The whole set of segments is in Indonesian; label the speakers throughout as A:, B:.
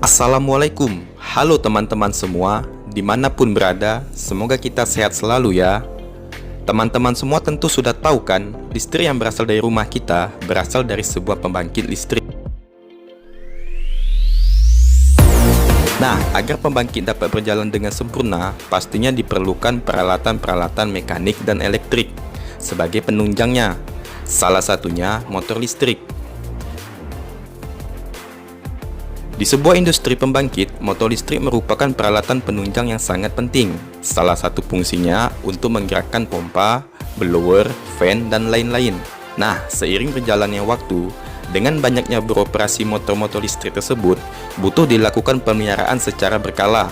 A: Assalamualaikum, halo teman-teman semua, dimanapun berada, semoga kita sehat selalu ya. Teman-teman semua tentu sudah tahu kan, listrik yang berasal dari rumah kita berasal dari sebuah pembangkit listrik. Nah, agar pembangkit dapat berjalan dengan sempurna, pastinya diperlukan peralatan-peralatan mekanik dan elektrik sebagai penunjangnya. Salah satunya motor listrik. Di sebuah industri pembangkit, motor listrik merupakan peralatan penunjang yang sangat penting. Salah satu fungsinya untuk menggerakkan pompa, blower, fan, dan lain-lain. Nah, seiring berjalannya waktu, dengan banyaknya beroperasi motor-motor listrik tersebut, butuh dilakukan pemeliharaan secara berkala.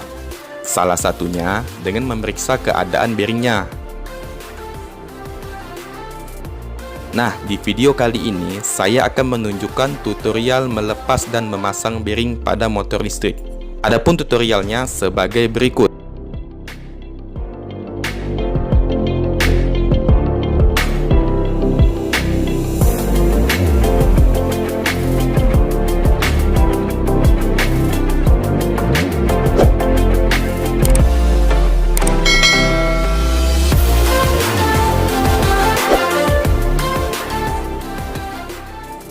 A: Salah satunya dengan memeriksa keadaan bearingnya. Nah, di video kali ini saya akan menunjukkan tutorial melepas dan memasang bearing pada motor listrik. Adapun tutorialnya sebagai berikut.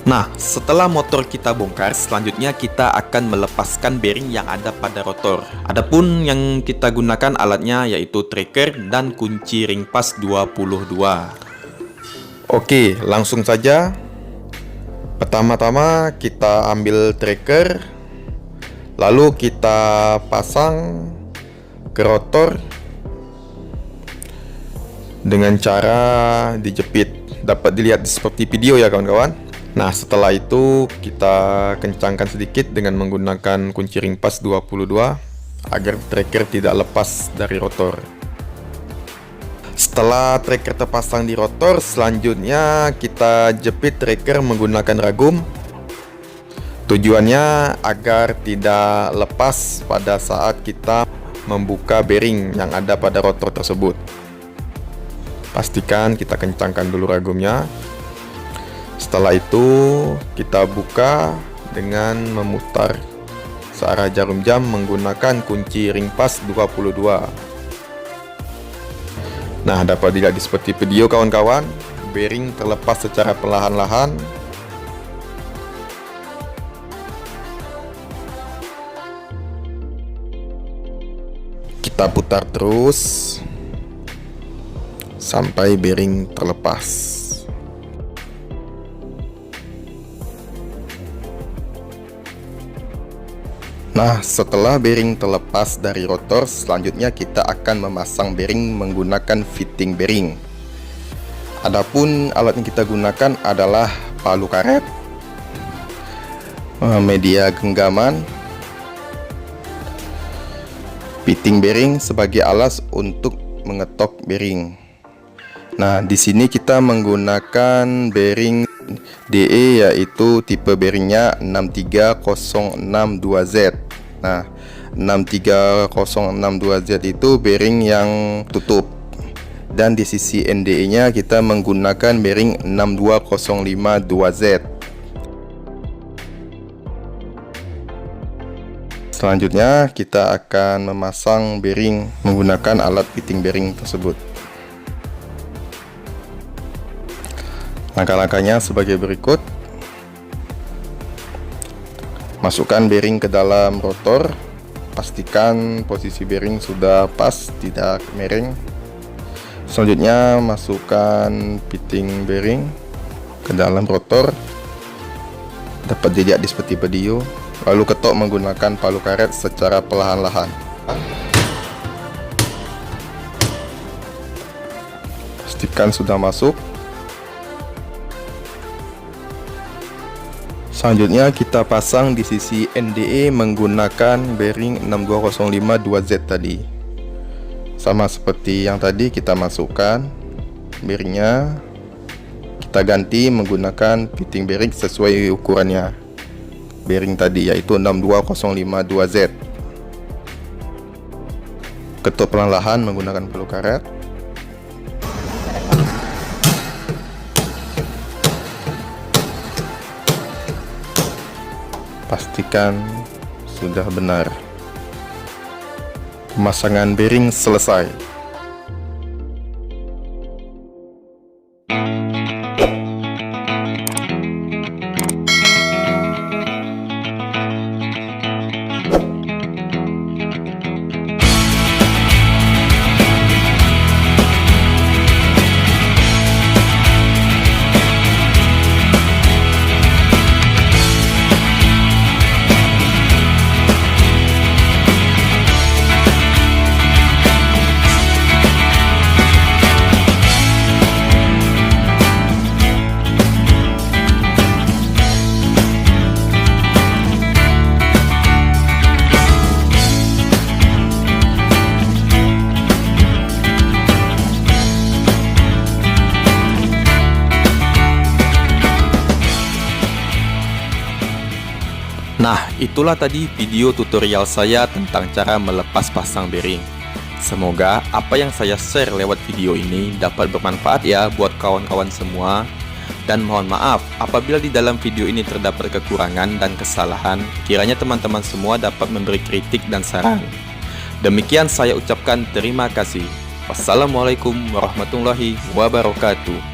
A: Nah, setelah motor kita bongkar, selanjutnya kita akan melepaskan bearing yang ada pada rotor. Adapun yang kita gunakan alatnya yaitu tracker dan kunci ring pas 22. Oke, langsung saja. Pertama-tama kita ambil tracker, lalu kita pasang ke rotor dengan cara dijepit. Dapat dilihat seperti video ya kawan-kawan. Nah, setelah itu kita kencangkan sedikit dengan menggunakan kunci ring pas 22 agar tracker tidak lepas dari rotor. Setelah tracker terpasang di rotor, selanjutnya kita jepit tracker menggunakan ragum. Tujuannya agar tidak lepas pada saat kita membuka bearing yang ada pada rotor tersebut. Pastikan kita kencangkan dulu ragumnya. Setelah itu kita buka dengan memutar searah jarum jam menggunakan kunci ring pas 22. Nah, dapat dilihat seperti video kawan-kawan, bearing terlepas secara perlahan-lahan. Kita putar terus sampai bearing terlepas. Nah, setelah bearing terlepas dari rotor, selanjutnya kita akan memasang bearing menggunakan fitting bearing. Adapun alat yang kita gunakan adalah palu karet, media genggaman, fitting bearing sebagai alas untuk mengetok bearing. Nah, di sini kita menggunakan bearing DE, yaitu tipe bearingnya 63062Z. Nah, 63062Z itu bearing yang tutup, dan di sisi NDE nya kita menggunakan bearing 62052Z. Selanjutnya kita akan memasang bearing menggunakan alat fitting bearing tersebut. Langkah-langkahnya sebagai berikut. Masukkan bearing ke dalam rotor. Pastikan posisi bearing sudah pas, tidak miring. Selanjutnya masukkan fitting bearing ke dalam rotor. Dapat dilihat di seperti video. Lalu ketok menggunakan palu karet secara perlahan-lahan. Pastikan sudah masuk. Selanjutnya kita pasang di sisi NDE menggunakan bearing 62052Z tadi. Sama seperti yang tadi, kita masukkan bearingnya, kita ganti menggunakan fitting bearing sesuai ukurannya bearing tadi, yaitu 62052Z.
B: Ketuk perlahan menggunakan palu karet. Pastikan sudah benar. Pemasangan bearing selesai.
A: Nah, itulah tadi video tutorial saya tentang cara melepas pasang bearing. Semoga apa yang saya share lewat video ini dapat bermanfaat ya buat kawan-kawan semua. Dan mohon maaf apabila di dalam video ini terdapat kekurangan dan kesalahan, kiranya teman-teman semua dapat memberi kritik dan saran. Demikian saya ucapkan terima kasih. Wassalamualaikum warahmatullahi wabarakatuh.